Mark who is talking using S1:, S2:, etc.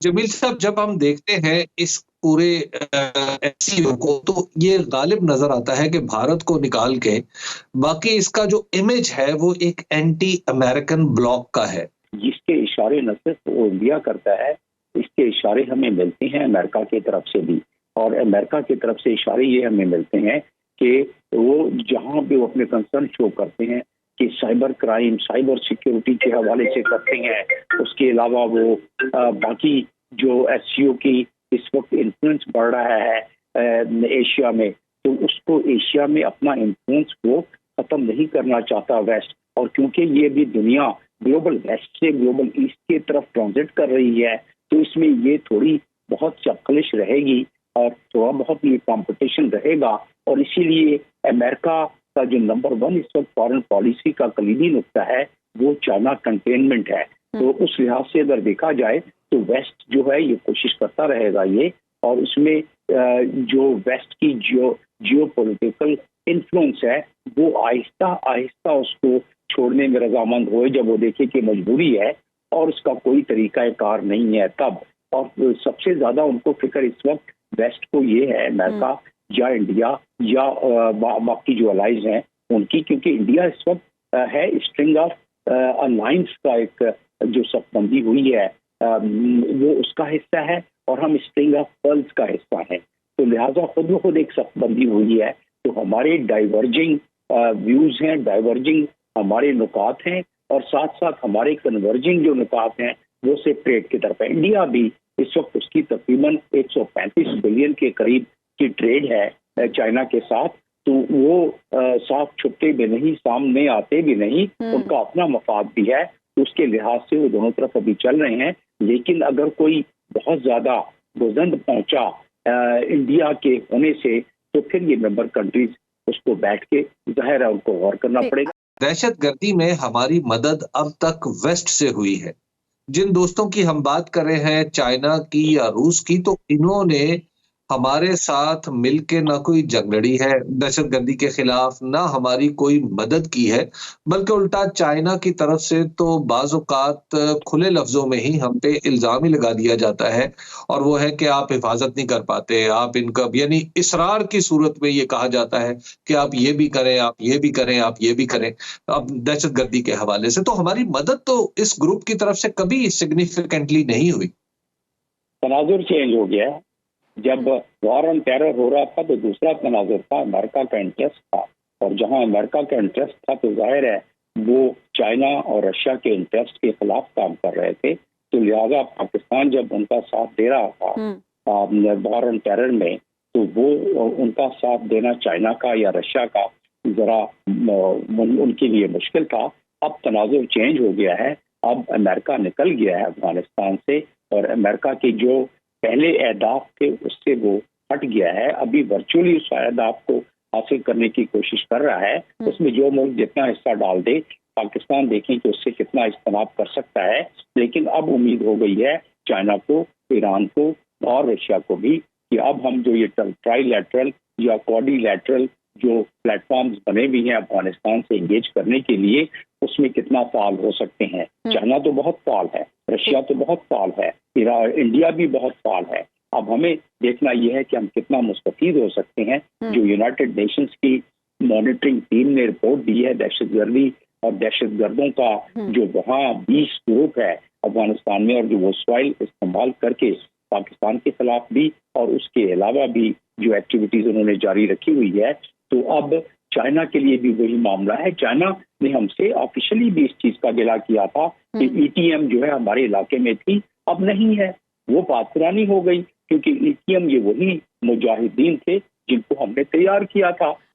S1: जमील साहब, जब हम देखते हैं इस पूरे एससीओ को, तो ये गालिब नजर आता है कि भारत को निकाल के बाकी इसका जो इमेज है वो एक एंटी अमेरिकन ब्लॉक का है।
S2: जिसके इशारे न सिर्फ वो इंडिया करता है, इसके इशारे हमें मिलते हैं अमेरिका की तरफ से भी। और अमेरिका की तरफ से इशारे ये हमें मिलते हैं कि वो जहां भी वो अपने कंसर्न शो करते हैं कि साइबर क्राइम, साइबर सिक्योरिटी के हवाले से करते हैं। उसके अलावा वो बाकी जो एससीओ की इस वक्त इन्फ्लुएंस बढ़ रहा है एशिया में, तो उसको एशिया में अपना इन्फ्लुएंस को खत्म नहीं करना चाहता वेस्ट। और क्योंकि ये भी दुनिया ग्लोबल वेस्ट से ग्लोबल ईस्ट की तरफ ट्रांजिट कर रही है, तो इसमें ये थोड़ी बहुत चपकलिश रहेगी और थोड़ा बहुत ये कंपटीशन रहेगा। और इसीलिए अमेरिका का जो नंबर वन इस वक्त फॉरेन पॉलिसी का कलीदी नुक्ता है वो चाइना कंटेनमेंट है। तो उस लिहाज से अगर देखा जाए तो वेस्ट जो है ये कोशिश करता रहेगा ये, और उसमें जो वेस्ट की जियो पॉलिटिकल इन्फ्लुएंस है वो आहिस्ता आहिस्ता उसको छोड़ने में रजामंद होए जब वो देखे कि मजबूरी है और उसका कोई तरीका कार नहीं है तब। और सबसे ज्यादा उनको फिक्र इस वक्त वेस्ट को ये है, अमेरिका या इंडिया या बाकी जो अलाइज हैं उनकी, क्योंकि इंडिया इस वक्त है स्ट्रिंग ऑफ अलायंस का एक जो सबबंदी हुई है वो उसका हिस्सा है और हम स्ट्रिंग ऑफ पर्ल्स का हिस्सा है। तो लिहाजा खुद ब खुद एक सबबंदी हुई है। तो हमारे डाइवर्जिंग व्यूज हैं, डाइवर्जिंग हमारे नुकात हैं, और साथ साथ हमारे कन्वर्जिंग जो नुकात हैं वो सेपरेट की तरफ है। इंडिया भी इस वक्त उसकी तकरीबन 135 बिलियन के करीब की ट्रेड है चाइना के साथ। तो वो साफ छुपते भी नहीं, सामने आते भी नहीं, उनका अपना मफाद भी है। तो उसके लिहाज से वो दोनों तरफ अभी चल रहे हैं। लेकिन अगर कोई बहुत ज्यादा गुजंद पहुंचा इंडिया के होने से, तो फिर ये मेंबर कंट्रीज उसको बैठ के जाहिर है उनको गौर करना पड़ेगा।
S1: दहशतगर्दी में हमारी मदद अब तक वेस्ट से हुई है। जिन दोस्तों की हम बात कर रहे हैं, चाइना की या रूस की, तो इन्होंने हमारे साथ मिलके ना कोई जंग लड़ी है दहशतगर्दी के खिलाफ, ना हमारी कोई मदद की है, बल्कि उल्टा चाइना की तरफ से तो बाज़ औक़ात खुले लफ्ज़ों में ही हम पे इल्ज़ाम ही लगा दिया जाता है, और वो है कि आप हिफ़ाज़त नहीं कर पाते, आप इनका यानी इसरार की सूरत में ये कहा जाता है कि आप ये भी करें, आप ये भी करें, आप ये भी करें, अब दहशतगर्दी के हवाले से। तो हमारी मदद तो इस ग्रुप की तरफ से कभी सिग्निफिकेंटली नहीं हुई।
S2: तनाजुर चेंज हो गया है। जब वॉर ऑन टेरर हो रहा था तो दूसरा तनाजुर था, अमेरिका का इंटरेस्ट था। और जहां अमेरिका का इंटरेस्ट था तो जाहिर है वो चाइना और रशिया के इंटरेस्ट के खिलाफ काम कर रहे थे। तो लिहाजा पाकिस्तान जब उनका साथ दे रहा था वॉर ऑन टेरर में, तो वो उनका साथ देना चाइना का या रशिया का जरा उनके लिए मुश्किल था। अब तनाजुर चेंज हो गया है। अब अमेरिका निकल गया है अफगानिस्तान से, और अमेरिका के जो पहले अहदाफ थे उससे वो हट गया है। अभी वर्चुअली उस अहदाफ को हासिल करने की कोशिश कर रहा है। उसमें जो मुल्क जितना हिस्सा डाल दे, पाकिस्तान देखें कि उससे कितना इज्तनाब कर सकता है। लेकिन अब उम्मीद हो गई है चाइना को, ईरान को और रशिया को भी कि अब हम जो ये ट्राईलैटरल या क्वाड्रिलैटरल जो प्लेटफॉर्म्स बने भी हैं अफगानिस्तान से एंगेज करने के लिए, उसमें कितना फाल हो सकते हैं। चाइना तो बहुत फाल है, रशिया तो बहुत फाल है, इंडिया भी बहुत फाल है। अब हमें देखना यह है कि हम कितना मुस्तफीद हो सकते हैं। जो यूनाइटेड नेशंस की मॉनिटरिंग टीम ने रिपोर्ट दी है दहशतगर्दी और दहशतगर्दों का जो वहाँ 20 ग्रुप है अफगानिस्तान में, और जो वो सॉइल इस्तेमाल करके पाकिस्तान के खिलाफ भी और उसके अलावा भी जो एक्टिविटीज उन्होंने जारी रखी हुई है, तो अब चाइना के लिए भी वही मामला है। चाइना ने हमसे ऑफिशियली भी इस चीज का गिला किया था कि ईटीएम जो है हमारे इलाके में थी, अब नहीं है। वो बात पुरानी हो गई, क्योंकि ईटीएम ये वही मुजाहिदीन थे जिनको हमने तैयार किया था।